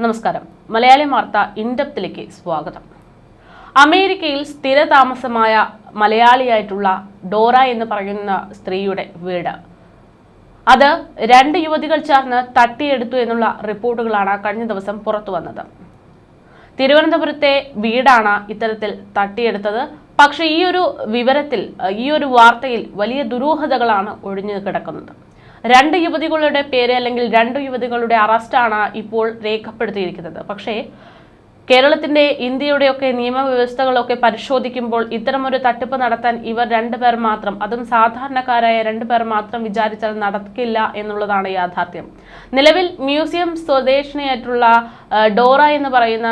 നമസ്കാരം. മലയാളി വാർത്ത ഇൻഡെപ്തിലേക്ക് സ്വാഗതം. അമേരിക്കയിൽ സ്ഥിരതാമസമായ മലയാളിയായിട്ടുള്ള ഡോറ എന്ന് പറയുന്ന സ്ത്രീയുടെ വീട് അത് രണ്ട് യുവതികൾ ചേർന്ന് തട്ടിയെടുത്തു എന്നുള്ള റിപ്പോർട്ടുകളാണ് കഴിഞ്ഞ ദിവസം പുറത്തു വന്നത്. തിരുവനന്തപുരത്തെ വീടാണ് ഇത്തരത്തിൽ തട്ടിയെടുത്തത്. പക്ഷേ ഈ ഒരു വിവരത്തിൽ, ഈ ഒരു വാർത്തയിൽ വലിയ ദുരൂഹതകളാണ് ഒഴിഞ്ഞു കിടക്കുന്നത്. രണ്ട് യുവതികളുടെ പേര് അല്ലെങ്കിൽ രണ്ട് യുവതികളുടെ അറസ്റ്റാണ് ഇപ്പോൾ രേഖപ്പെടുത്തിയിരിക്കുന്നത്. പക്ഷേ കേരളത്തിന്റെ, ഇന്ത്യയുടെയൊക്കെ നിയമവ്യവസ്ഥകളൊക്കെ പരിശോധിക്കുമ്പോൾ ഇത്തരമൊരു തട്ടിപ്പ് നടത്താൻ ഇവർ രണ്ടുപേർ മാത്രം, അതും സാധാരണക്കാരായ രണ്ടുപേർ മാത്രം വിചാരിച്ചാൽ നടക്കില്ല എന്നുള്ളതാണ് യാഥാർത്ഥ്യം. നിലവിൽ മ്യൂസിയം സ്വദേശിനിയായിട്ടുള്ള ഡോറ എന്ന് പറയുന്ന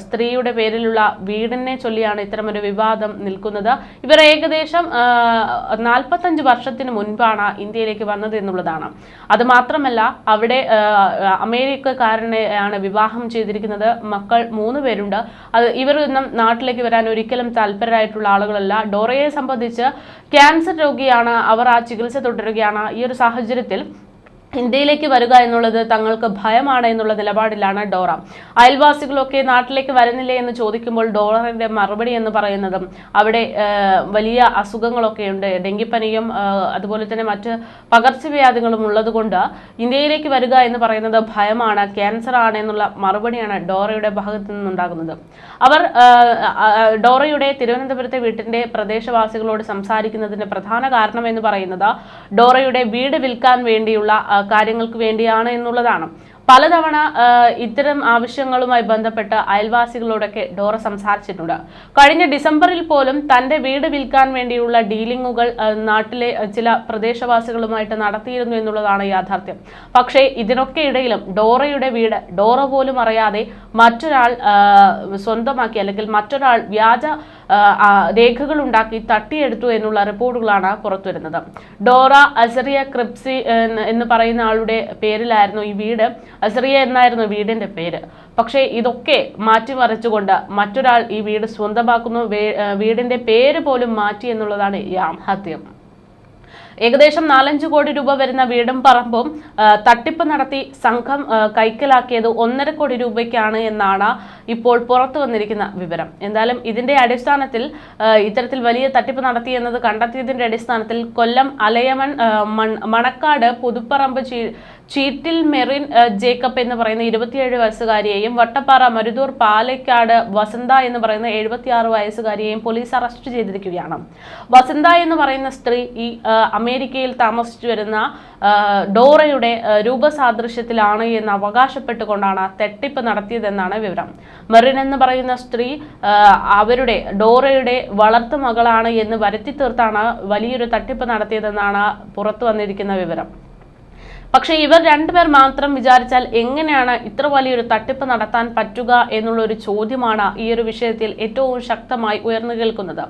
സ്ത്രീയുടെ പേരിലുള്ള വീടിനെ ചൊല്ലിയാണ് ഇത്തരമൊരു വിവാദം നിൽക്കുന്നത്. ഇവർ ഏകദേശം 45 വർഷത്തിന് മുൻപാണ് ഇന്ത്യയിലേക്ക് വന്നത് എന്നുള്ളതാണ്. അതുമാത്രമല്ല, അവിടെ അമേരിക്കക്കാരനെയാണ് വിവാഹം ചെയ്തിരിക്കുന്നത്. മക്കൾ 3 പേരുണ്ട്. ഇവരൊന്നും നാട്ടിലേക്ക് വരാൻ ഒരിക്കലും താല്പര്യരായിട്ടുള്ള ആളുകളല്ല. ഡോറയെ സംബന്ധിച്ച് ക്യാൻസർ രോഗിയാണ്. അവർ ആ ചികിത്സ തുടരുകയാണ്. ഈ ഒരു സാഹചര്യത്തിൽ ഇന്ത്യയിലേക്ക് വരിക എന്നുള്ളത് തങ്ങൾക്ക് ഭയമാണ് എന്നുള്ള നിലപാടിലാണ് ഡോറ. അയൽവാസികളൊക്കെ നാട്ടിലേക്ക് വരുന്നില്ലേ എന്ന് ചോദിക്കുമ്പോൾ ഡോറയുടെ മറുപടി എന്ന് പറയുന്നതും അവിടെ വലിയ അസുഖങ്ങളൊക്കെയുണ്ട്, ഡെങ്കിപ്പനിയും അതുപോലെ തന്നെ മറ്റ് പകർച്ചവ്യാധികളും ഉള്ളത് കൊണ്ട് ഇന്ത്യയിലേക്ക് വരിക എന്ന് പറയുന്നത് ഭയമാണ്, ക്യാൻസർ ആണ് എന്നുള്ള മറുപടിയാണ് ഡോറയുടെ ഭാഗത്തു നിന്നുണ്ടാകുന്നത്. അവർ ഡോറയുടെ തിരുവനന്തപുരത്തെ വീട്ടിന്റെ പ്രദേശവാസികളോട് സംസാരിക്കുന്നതിന്റെ പ്രധാന കാരണം എന്ന് പറയുന്നത് ഡോറയുടെ വീട് വിൽക്കാൻ വേണ്ടിയുള്ള കാര്യങ്ങൾക്ക് വേണ്ടിയാണ് എന്നുള്ളതാണ്. പലതവണ ഇത്തരം ആവശ്യങ്ങളുമായി ബന്ധപ്പെട്ട് അയൽവാസികളോടൊക്കെ ഡോറ സംസാരിച്ചിട്ടുണ്ട്. കഴിഞ്ഞ ഡിസംബറിൽ പോലും തന്റെ വീട് വിൽക്കാൻ വേണ്ടിയുള്ള ഡീലിങ്ങുകൾ നാട്ടിലെ ചില പ്രദേശവാസികളുമായിട്ട് നടത്തിയിരുന്നു എന്നുള്ളതാണ് യാഥാർത്ഥ്യം. പക്ഷേ ഇതിനൊക്കെ ഇടയിലും ഡോറയുടെ വീട് ഡോറ പോലും അറിയാതെ മറ്റൊരാൾ സ്വന്തമാക്കി, അല്ലെങ്കിൽ മറ്റൊരാൾ വ്യാജ രേഖകൾ ഉണ്ടാക്കി തട്ടിയെടുത്തു എന്നുള്ള റിപ്പോർട്ടുകളാണ് പുറത്തുവരുന്നത്. ഡോറ അസറിയ ക്രിപ്സി എന്ന് പറയുന്ന ആളുടെ പേരിലായിരുന്നു ഈ വീട്. അസറിയ എന്നായിരുന്നു വീടിന്റെ പേര്. പക്ഷേ ഇതൊക്കെ മാറ്റിമറിച്ചുകൊണ്ട് മറ്റൊരാൾ ഈ വീട് സ്വന്തമാക്കുന്നു. വീടിന്റെ പേര് പോലും മാറ്റി എന്നുള്ളതാണ് യാഥാർത്ഥ്യം. ഏകദേശം 4-5 കോടി രൂപ വരുന്ന വീടും പറമ്പും തട്ടിപ്പ് നടത്തി സംഘം കൈക്കലാക്കിയത് 1.5 കോടി രൂപയ്ക്കാണ് എന്നാണ് ഇപ്പോൾ പുറത്തു വന്നിരിക്കുന്ന വിവരം. എന്തായാലും ഇതിന്റെ അടിസ്ഥാനത്തിൽ ഇത്തരത്തിൽ വലിയ തട്ടിപ്പ് നടത്തി എന്നത് കണ്ടെത്തിയതിന്റെ അടിസ്ഥാനത്തിൽ കൊല്ലം അലയമൺ മണക്കാട് പുതുപ്പറമ്പ് ചീറ്റിൽ മെറിൻ ജേക്കബ് എന്ന് പറയുന്ന 27 വയസ്സുകാരിയെയും വട്ടപ്പാറ മരുതൂർ പാലക്കാട് വസന്ത എന്ന് പറയുന്ന 76 വയസ്സുകാരിയെയും പോലീസ് അറസ്റ്റ് ചെയ്തിരിക്കുകയാണ്. വസന്ത എന്ന് പറയുന്ന സ്ത്രീ ഈ അമേരിക്കയിൽ താമസിച്ചു വരുന്ന ഡോറയുടെ രൂപസാദൃശ്യത്തിലാണ് എന്ന് അവകാശപ്പെട്ടുകൊണ്ടാണ് തട്ടിപ്പ് നടത്തിയതെന്നാണ് വിവരം. മെറിൻ എന്ന് പറയുന്ന സ്ത്രീ അവരുടെ ഡോറയുടെ വളർത്തു മകളാണ് എന്ന് വരുത്തി തീർത്താണ് വലിയൊരു തട്ടിപ്പ് നടത്തിയതെന്നാണ് പുറത്തു വന്നിരിക്കുന്ന വിവരം. പക്ഷേ ഇവർ രണ്ടുപേർ മാത്രം വിചാരിച്ചാൽ എങ്ങനെയാണ് ഇത്ര വലിയൊരു തട്ടിപ്പ് നടത്താൻ പറ്റുക എന്നുള്ളൊരു ചോദ്യമാണ് ഈ ഒരു വിഷയത്തിൽ ഏറ്റവും ശക്തമായി ഉയർന്നു കേൾക്കുന്നത്.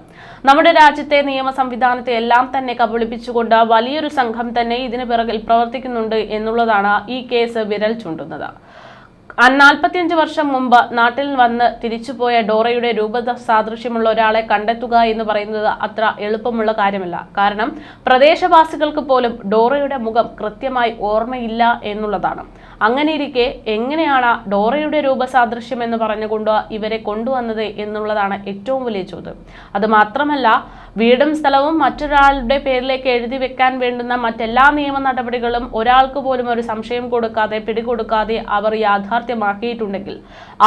നമ്മുടെ രാജ്യത്തെ നിയമ സംവിധാനത്തെ എല്ലാം തന്നെ കബളിപ്പിച്ചുകൊണ്ട് വലിയൊരു സംഘം തന്നെ ഇതിന് പിറകിൽ പ്രവർത്തിക്കുന്നുണ്ട് എന്നുള്ളതാണ് ഈ കേസ് വിരൽ ചൂണ്ടുന്നത്. 45 വർഷം മുമ്പ് നാട്ടിൽ വന്ന് തിരിച്ചുപോയ ഡോറയുടെ രൂപസാദൃശ്യമുള്ള ഒരാളെ കണ്ടെത്തുക എന്ന് പറയുന്നത് അത്ര എളുപ്പമുള്ള കാര്യമല്ല. കാരണം പ്രദേശവാസികൾക്ക് പോലും ഡോറയുടെ മുഖം കൃത്യമായി ഓർമ്മയില്ല എന്നുള്ളതാണ്. അങ്ങനെയിരിക്കെ എങ്ങനെയാണ് ഡോറയുടെ രൂപസാദൃശ്യം എന്ന് പറഞ്ഞുകൊണ്ട് ഇവരെ കൊണ്ടുവന്നത് എന്നുള്ളതാണ് ഏറ്റവും വലിയ ചോദ്യം. അത് മാത്രമല്ല, വീടും സ്ഥലവും മറ്റൊരാളുടെ പേരിലേക്ക് എഴുതി വെക്കാൻ വേണ്ടുന്ന മറ്റെല്ലാ നിയമ നടപടികളും ഒരാൾക്ക് പോലും ഒരു സംശയം കൊടുക്കാതെ, പിടികൊടുക്കാതെ അവർ യാഥാർത്ഥ്യമാക്കിയിട്ടുണ്ടെങ്കിൽ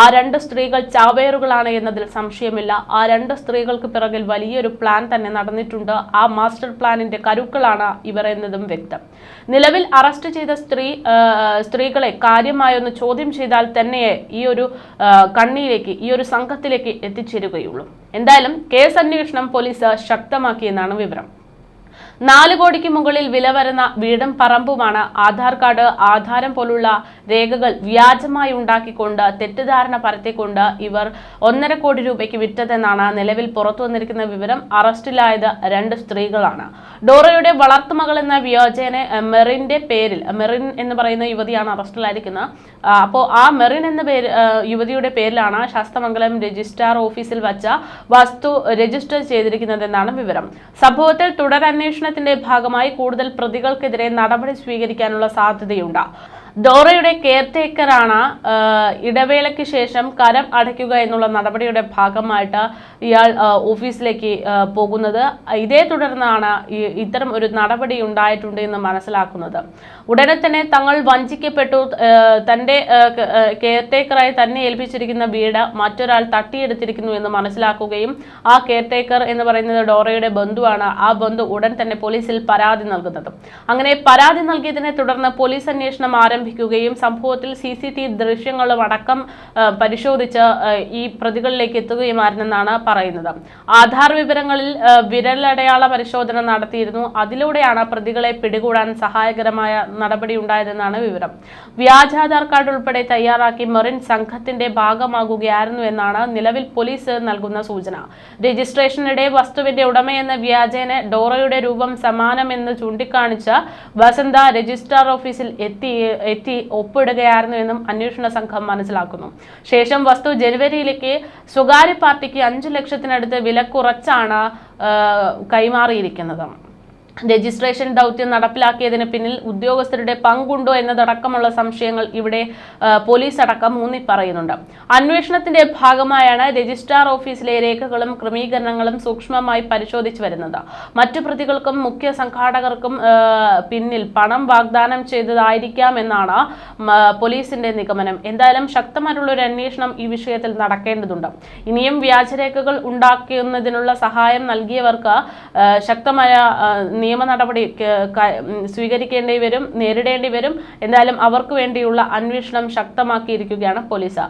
ആ 2 സ്ത്രീകൾ ചാവേറുകളാണ് എന്നതിൽ സംശയമില്ല. ആ 2 സ്ത്രീകൾക്ക് പിറകിൽ വലിയൊരു പ്ലാൻ തന്നെ നടന്നിട്ടുണ്ട്. ആ മാസ്റ്റർ പ്ലാനിന്റെ കരുക്കളാണ് ഇവർ എന്നതും വ്യക്തം. നിലവിൽ അറസ്റ്റ് ചെയ്ത സ്ത്രീകളെ കാര്യമായൊന്ന് ചോദ്യം ചെയ്താൽ തന്നെ ഈ ഒരു കണ്ണിയിലേക്ക്, ഈ ഒരു സംഘത്തിലേക്ക് എത്തിച്ചേരുകയുള്ളൂ. എന്തായാലും കേസ് അന്വേഷണം പോലീസ് ശക്തമാക്കിയെന്നാണ് വിവരം. 4 കോടിക്ക് മുകളിൽ വില വരുന്ന വീടും പറമ്പുമാണ് ആധാർ കാർഡ്, ആധാരം പോലുള്ള രേഖകൾ വ്യാജമായി ഉണ്ടാക്കിക്കൊണ്ട് തെറ്റിദ്ധാരണ പരത്തിക്കൊണ്ട് ഇവർ 1.5 കോടി രൂപയ്ക്ക് വിറ്റതെന്നാണ് നിലവിൽ പുറത്തു വന്നിരിക്കുന്ന വിവരം. അറസ്റ്റിലായത് 2 സ്ത്രീകളാണ്. ഡോറയുടെ വളർത്തുമകൾ എന്ന വ്യാജേന മെറിന്റെ പേരിൽ, മെറിൻ എന്ന് പറയുന്ന യുവതിയാണ് അറസ്റ്റിലായിരിക്കുന്നത്. അപ്പോൾ ആ മെറിൻ എന്ന യുവതിയുടെ പേരിലാണ് ശാസ്തമംഗലം രജിസ്ട്രാർ ഓഫീസിൽ വച്ച വസ്തു രജിസ്റ്റർ ചെയ്തിരിക്കുന്നതെന്നാണ് വിവരം. സംഭവത്തിൽ തുടരന്വേഷണത്തിന്റെ ഭാഗമായി കൂടുതൽ പ്രതികൾക്കെതിരെ നടപടി സ്വീകരിക്കാനുള്ള സാധ്യതയുണ്ട്. ഡോറയുടെ കെയർടേക്കറാണ് ഇടവേളയ്ക്ക് ശേഷം കരം അടയ്ക്കുക എന്നുള്ള നടപടിയുടെ ഭാഗമായിട്ട് ഇയാൾ ഓഫീസിലേക്ക് പോകുന്നത്. ഇതേ തുടർന്നാണ് ഇത്തരം ഒരു നടപടി ഉണ്ടായിട്ടുണ്ട് എന്ന് മനസ്സിലാക്കുന്നത്. ഉടനെ തന്നെ തങ്ങൾ വഞ്ചിക്കപ്പെട്ടു, തൻ്റെ കെയർടേക്കറായി തന്നെ ഏൽപ്പിച്ചിരിക്കുന്ന വീട് മറ്റൊരാൾ തട്ടിയെടുത്തിരിക്കുന്നു എന്ന് മനസ്സിലാക്കുകയും ആ കെയർടേക്കർ എന്ന് പറയുന്നത് ഡോറയുടെ ബന്ധുവാണ്. ആ ബന്ധു ഉടൻ തന്നെ പോലീസിൽ പരാതി നൽകുന്നത്. അങ്ങനെ പരാതി നൽകിയതിനെ തുടർന്ന് പോലീസ് അന്വേഷണം ആരംഭിക്കുകയും സംഭവത്തിൽ CCTV ദൃശ്യങ്ങളും അടക്കം പരിശോധിച്ച് ഈ പ്രതികളിലേക്ക് എത്തുകയുമായിരുന്നെന്നാണ് പറയുന്നത്. ആധാർ വിവരങ്ങളിൽ വിരലടയാള പരിശോധന നടത്തിയിരുന്നു. അതിലൂടെയാണ് പ്രതികളെ പിടികൂടാൻ സഹായകരമായ നടപടി ഉണ്ടായതെന്നാണ് വിവരം. വ്യാജ ആധാർ കാർഡ് ഉൾപ്പെടെ തയ്യാറാക്കി മെറിൻ സംഘത്തിന്റെ ഭാഗമാകുകയായിരുന്നു എന്നാണ് നിലവിൽ പോലീസ് നൽകുന്ന സൂചന. രജിസ്ട്രേഷനിടെ വസ്തുവിന്റെ ഉടമയെന്ന വ്യാജേന ഡോറയുടെ രൂപം സമാനമെന്ന് ചൂണ്ടിക്കാണിച്ച വസന്ത രജിസ്ട്രാർ ഓഫീസിൽ എത്തി ഒപ്പിടുകയായിരുന്നു എന്നും അന്വേഷണ സംഘം മനസ്സിലാക്കുന്നു. ശേഷം വസ്തു ജനുവരിയിലേക്ക് സ്വകാര്യ പാർട്ടിക്ക് 5 ലക്ഷത്തിനടുത്ത് വില കുറച്ചാണ് കൈമാറിയിരിക്കുന്നത്. രജിസ്ട്രേഷൻ ദൗത്യം നടപ്പിലാക്കിയതിന് പിന്നിൽ ഉദ്യോഗസ്ഥരുടെ പങ്കുണ്ടോ എന്നതടക്കമുള്ള സംശയങ്ങൾ ഇവിടെ പോലീസ് അടക്കം ഊന്നി പറയുന്നുണ്ട്. അന്വേഷണത്തിന്റെ ഭാഗമായാണ് രജിസ്ട്രാർ ഓഫീസിലെ രേഖകളും ക്രമീകരണങ്ങളും സൂക്ഷ്മമായി പരിശോധിച്ചു വരുന്നത്. മറ്റു പ്രതികൾക്കും മുഖ്യ സംഘാടകർക്കും പിന്നിൽ പണം വാഗ്ദാനം ചെയ്തതായിരിക്കാം എന്നാണ് പോലീസിന്റെ നിഗമനം. എന്തായാലും ശക്തമായിട്ടുള്ള ഒരു അന്വേഷണം ഈ വിഷയത്തിൽ നടക്കേണ്ടതുണ്ട്. ഇനിയും വ്യാജരേഖകൾ ഉണ്ടാക്കുന്നതിനുള്ള സഹായം നൽകിയവർക്ക് ശക്തമായ നിയമ നടപടി സ്വീകരിക്കേണ്ടി വരും, നേരിടേണ്ടി വരും. എന്തായാലും അവർക്ക് വേണ്ടിയുള്ള അന്വേഷണം ശക്തമാക്കിയിരിക്കുകയാണ് പോലീസ്.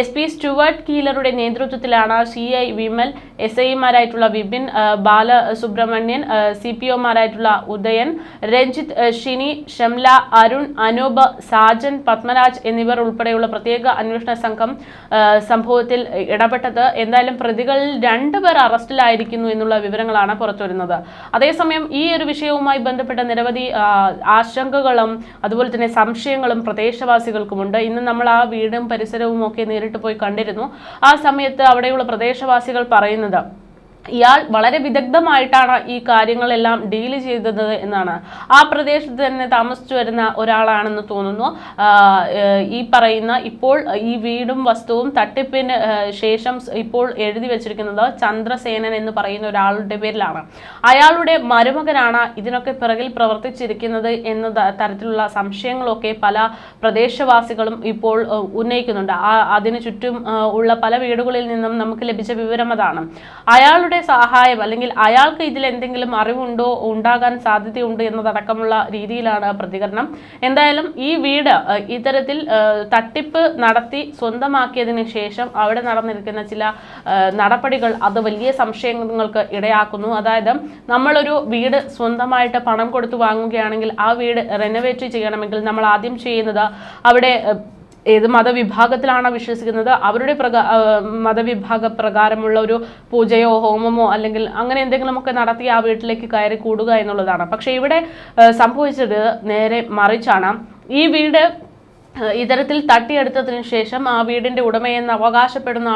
SP സ്റ്റുവർട്ട് കീലറുടെ നേതൃത്വത്തിലാണ് CI വിമൽ, SI മാരായിട്ടുള്ള വിപിൻ, ബാലസുബ്രഹ്മണ്യൻ, CPOമാരായിട്ടുള്ള ഉദയൻ, രഞ്ജിത്ത്, ഷിനി, ഷംല, അരുൺ, അനൂപ്, സാജൻ, പത്മരാജ് എന്നിവർ ഉൾപ്പെടെയുള്ള പ്രത്യേക അന്വേഷണ സംഘം സംഭവത്തിൽ ഇടപെട്ടത്. എന്തായാലും പ്രതികളിൽ 2 പേർ അറസ്റ്റിലായിരിക്കുന്നു എന്നുള്ള വിവരങ്ങളാണ് പുറത്തുവരുന്നത്. അതേസമയം ഈ ഒരു വിഷയവുമായി ബന്ധപ്പെട്ട നിരവധി ആശങ്കകളും അതുപോലെ തന്നെ സംശയങ്ങളും പ്രദേശവാസികൾക്കുമുണ്ട്. ഇന്ന് നമ്മൾ ആ വീടും പരിസരവും ഒക്കെ നേരിട്ട് പോയി കണ്ടിരുന്നു. ആ സമയത്ത് അവിടെയുള്ള പ്രദേശവാസികൾ പറയുന്നത് ഇയാൾ വളരെ വിദഗ്ധമായിട്ടാണ് ഈ കാര്യങ്ങളെല്ലാം ഡീൽ ചെയ്തത് എന്നാണ്. ആ പ്രദേശത്ത് തന്നെ താമസിച്ചു വരുന്ന ഒരാളാണെന്ന് തോന്നുന്നു. ഈ പറയുന്ന ഇപ്പോൾ ഈ വീടും വസ്തുവും തട്ടിപ്പിന് ശേഷം ഇപ്പോൾ എഴുതി വെച്ചിരിക്കുന്നത് ചന്ദ്രസേനൻ എന്ന് പറയുന്ന ഒരാളുടെ പേരിലാണ്. അയാളുടെ മരുമകനാണ് ഇതിനൊക്കെ പിറകിൽ പ്രവർത്തിച്ചിരിക്കുന്നത് എന്ന തരത്തിലുള്ള സംശയങ്ങളൊക്കെ പല പ്രദേശവാസികളും ഇപ്പോൾ ഉന്നയിക്കുന്നുണ്ട്. അതിനു ചുറ്റും ഉള്ള പല വീടുകളിൽ നിന്നും നമുക്ക് ലഭിച്ച വിവരം അതാണ്. അയാളുടെ സഹായം അല്ലെങ്കിൽ അയാൾക്ക് ഇതിൽ എന്തെങ്കിലും അറിവുണ്ടോ, ഉണ്ടാകാൻ സാധ്യതയുണ്ട് എന്നതടക്കമുള്ള രീതിയിലാണ് പ്രതികരണം. എന്തായാലും ഈ വീട് ഇത്തരത്തിൽ തട്ടിപ്പ് നടത്തി സ്വന്തമാക്കിയതിന് ശേഷം അവിടെ നടന്നിരിക്കുന്ന ചില നടപടികൾ അത് വലിയ സംശയങ്ങൾക്ക് ഇടയാക്കുന്നു. അതായത് നമ്മളൊരു വീട് സ്വന്തമായിട്ട് പണം കൊടുത്ത് വാങ്ങുകയാണെങ്കിൽ ആ വീട് റെനോവേറ്റ് ചെയ്യണമെങ്കിൽ നമ്മൾ ആദ്യം ചെയ്യുന്നത് അവിടെ ഏത് മതവിഭാഗത്തിലാണ് വിശ്വസിക്കുന്നത് അവരുടെ മതവിഭാഗ പ്രകാരമുള്ള ഒരു പൂജയോ ഹോമമോ അല്ലെങ്കിൽ അങ്ങനെ എന്തെങ്കിലുമൊക്കെ നടത്തി ആ വീട്ടിലേക്ക് കയറി കൂടുക എന്നുള്ളതാണ്. പക്ഷെ ഇവിടെ സംഭവിച്ചത് നേരെ മറിച്ചാണ്. ഈ വീട് ഇത്തരത്തിൽ തട്ടിയെടുത്തതിന് ശേഷം ആ വീടിന്റെ ഉടമയെന്ന് അവകാശപ്പെടുന്ന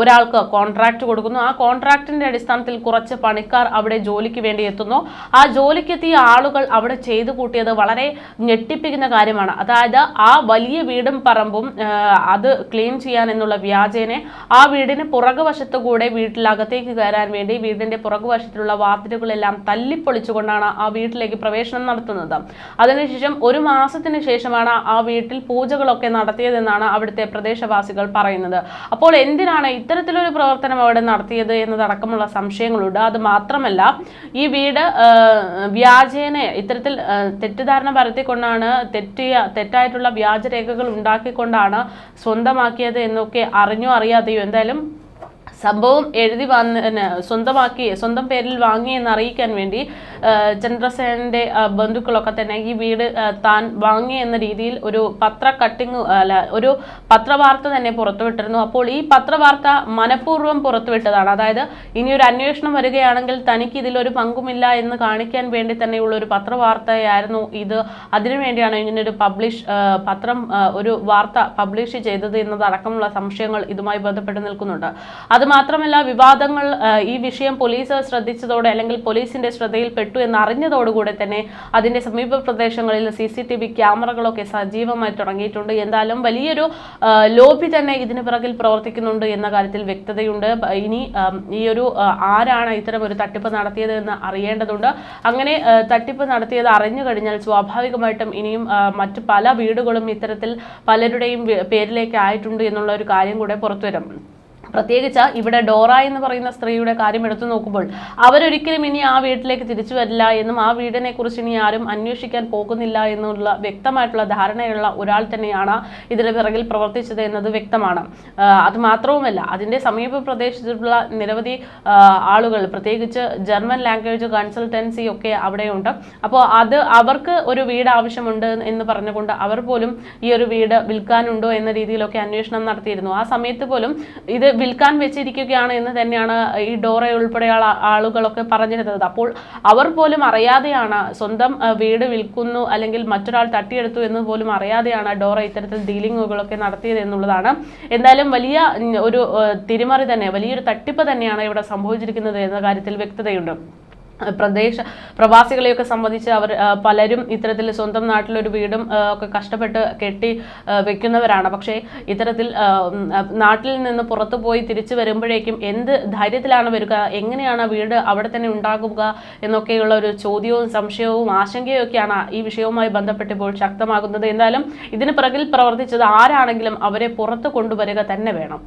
ഒരാൾക്ക് കോൺട്രാക്ട് കൊടുക്കുന്നു. ആ കോൺട്രാക്ടിന്റെ അടിസ്ഥാനത്തിൽ കുറച്ച് പണിക്കാർ അവിടെ ജോലിക്ക് വേണ്ടി എത്തുന്നു. ആ ജോലിക്കെത്തിയ ആളുകൾ അവിടെ ചെയ്തു കൂട്ടിയത് വളരെ ഞെട്ടിപ്പിക്കുന്ന കാര്യമാണ്. അതായത് ആ വലിയ വീടും പറമ്പും അത് ക്ലീൻ ചെയ്യാൻ എന്നുള്ള വ്യാജേനെ ആ വീടിന് പുറകുവശത്തുകൂടെ വീട്ടിലകത്തേക്ക് കയറാൻ വേണ്ടി വീടിന്റെ പുറകുവശത്തുള്ള വാതിലുകളെല്ലാം തല്ലിപ്പൊളിച്ചുകൊണ്ടാണ് ആ വീട്ടിലേക്ക് പ്രവേശനം നടത്തുന്നത്. അതിനുശേഷം 1 മാസത്തിന് ശേഷമാണ് ആ വീട്ടിൽ പൂജകളൊക്കെ നടത്തിയതെന്നാണ് അവിടുത്തെ പ്രദേശവാസികൾ പറയുന്നത്. അപ്പോൾ എന്തിനാണ് ഇത്തരത്തിലൊരു പ്രവർത്തനം അവിടെ നടത്തിയത് എന്നതടക്കമുള്ള സംശയങ്ങളുണ്ട്. അത് മാത്രമല്ല ഈ വീട് വ്യാജേന ഇത്തരത്തിൽ തെറ്റിദ്ധാരണ പരത്തിക്കൊണ്ടാണ് തെറ്റായിട്ടുള്ള വ്യാജരേഖകൾ ഉണ്ടാക്കിക്കൊണ്ടാണ് സ്വന്തമാക്കിയത് എന്നൊക്കെ അറിഞ്ഞോ അറിയാതെയോ എന്തായാലും സംഭവം എഴുതി സ്വന്തം പേരിൽ വാങ്ങി എന്ന് അറിയിക്കാൻ വേണ്ടി ചന്ദ്രസേനന്റെ ബന്ധുക്കളൊക്കെ തന്നെ ഈ വീട് താൻ വാങ്ങി എന്ന രീതിയിൽ ഒരു ഒരു പത്രവാർത്ത തന്നെ പുറത്തുവിട്ടിരുന്നു. അപ്പോൾ ഈ പത്രവാർത്ത മനഃപൂർവ്വം പുറത്തുവിട്ടതാണ്. അതായത് ഇനിയൊരു അന്വേഷണം വരികയാണെങ്കിൽ തനിക്ക് ഇതിലൊരു പങ്കുമില്ല എന്ന് കാണിക്കാൻ വേണ്ടി തന്നെയുള്ള ഒരു പത്രവാർത്തയായിരുന്നു ഇത്. അതിനുവേണ്ടിയാണ് ഇങ്ങനൊരു ഒരു വാർത്ത പബ്ലിഷ് ചെയ്തത് എന്നതടക്കമുള്ള സംശയങ്ങൾ ഇതുമായി ബന്ധപ്പെട്ട് നിൽക്കുന്നുണ്ട്. അത് മാത്രമല്ല വിവാദങ്ങൾ ഈ വിഷയം പോലീസ് ശ്രദ്ധിച്ചതോടെ അല്ലെങ്കിൽ പോലീസിന്റെ ശ്രദ്ധയിൽപ്പെട്ടു എന്ന് അറിഞ്ഞതോടുകൂടെ തന്നെ അതിന്റെ സമീപ പ്രദേശങ്ങളിൽ CCTV ക്യാമറകളൊക്കെ സജീവമായി തുടങ്ങിയിട്ടുണ്ട്. എന്തായാലും വലിയൊരു ലോബി തന്നെ ഇതിന് പിറകിൽ പ്രവർത്തിക്കുന്നുണ്ട് എന്ന കാര്യത്തിൽ വ്യക്തതയുണ്ട്. ഇനി ഈ ഒരു ആരാണ് ഇത്തരം ഒരു തട്ടിപ്പ് നടത്തിയത് എന്ന് അറിയേണ്ടതുണ്ട്. അങ്ങനെ തട്ടിപ്പ് നടത്തിയത് അറിഞ്ഞു കഴിഞ്ഞാൽ സ്വാഭാവികമായിട്ടും ഇനിയും മറ്റു പല വീടുകളും ഇത്തരത്തിൽ പലരുടെയും പേരിലേക്ക് ആയിട്ടുണ്ട് എന്നുള്ള ഒരു കാര്യം കൂടെ പുറത്തുവരും. പ്രത്യേകിച്ച് ഇവിടെ ഡോറ എന്ന് പറയുന്ന സ്ത്രീയുടെ കാര്യം എടുത്തു നോക്കുമ്പോൾ അവരൊരിക്കലും ഇനി ആ വീട്ടിലേക്ക് തിരിച്ചു വരില്ല എന്നും ആ വീടിനെ കുറിച്ച് ഇനി ആരും അന്വേഷിക്കാൻ പോകുന്നില്ല എന്നുള്ള വ്യക്തമായിട്ടുള്ള ധാരണയുള്ള ഒരാൾ തന്നെയാണ് ഇതിന് പിറകിൽ പ്രവർത്തിച്ചത് എന്നത് വ്യക്തമാണ്. അത് മാത്രവുമല്ല, അതിൻ്റെ സമീപ പ്രദേശത്തുള്ള നിരവധി ആളുകൾ, പ്രത്യേകിച്ച് ജർമ്മൻ ലാംഗ്വേജ് കൺസൾട്ടൻസി ഒക്കെ അവിടെയുണ്ട്. അപ്പോൾ അവർക്ക് ഒരു വീട് ആവശ്യമുണ്ട് എന്ന് പറഞ്ഞുകൊണ്ട് അവർ പോലും ഈ ഒരു വീട് വിൽക്കാനുണ്ടോ എന്ന രീതിയിലൊക്കെ അന്വേഷണം നടത്തിയിരുന്നു. ആ സമയത്ത് പോലും ഇത് വിൽക്കാൻ വെച്ചിരിക്കുകയാണ് എന്ന് തന്നെയാണ് ഈ ഡോറ ഉൾപ്പെടെയുള്ള ആളുകളൊക്കെ പറഞ്ഞിരുന്നത്. അപ്പോൾ അവർ പോലും അറിയാതെയാണ് സ്വന്തം വീട് വിൽക്കുന്നു അല്ലെങ്കിൽ മറ്റൊരാൾ തട്ടിയെടുത്തു എന്ന് പോലും അറിയാതെയാണ് ഡോറ ഇത്തരത്തിൽ ഡീലിങ്ങുകളൊക്കെ നടത്തിയത് എന്നുള്ളതാണ്. എന്തായാലും വലിയ ഒരു തിരിമറി തന്നെ, വലിയൊരു തട്ടിപ്പ് തന്നെയാണ് ഇവിടെ സംഭവിച്ചിരിക്കുന്നത് എന്ന കാര്യത്തിൽ വ്യക്തതയുണ്ട്. പ്രവാസികളെയൊക്കെ സംബന്ധിച്ച് അവർ പലരും ഇത്തരത്തിൽ സ്വന്തം നാട്ടിലൊരു വീടും ഒക്കെ കഷ്ടപ്പെട്ട് കെട്ടി വെക്കുന്നവരാണ്. പക്ഷേ ഇത്തരത്തിൽ നാട്ടിൽ നിന്ന് പുറത്തു പോയി തിരിച്ചു വരുമ്പോഴേക്കും എന്ത് ധൈര്യത്തിലാണ് വരിക, എങ്ങനെയാണ് വീട് അവിടെ തന്നെ ഉണ്ടാകുക എന്നൊക്കെയുള്ള ഒരു ചോദ്യവും സംശയവും ആശങ്കയും ഒക്കെയാണ് ഈ വിഷയവുമായി ബന്ധപ്പെട്ട് ഇപ്പോൾ ശക്തമാകുന്നത്. എന്തായാലും ഇതിന് പിറകിൽ പ്രവർത്തിച്ചത് ആരാണെങ്കിലും അവരെ പുറത്തു കൊണ്ടുവരിക തന്നെ വേണം.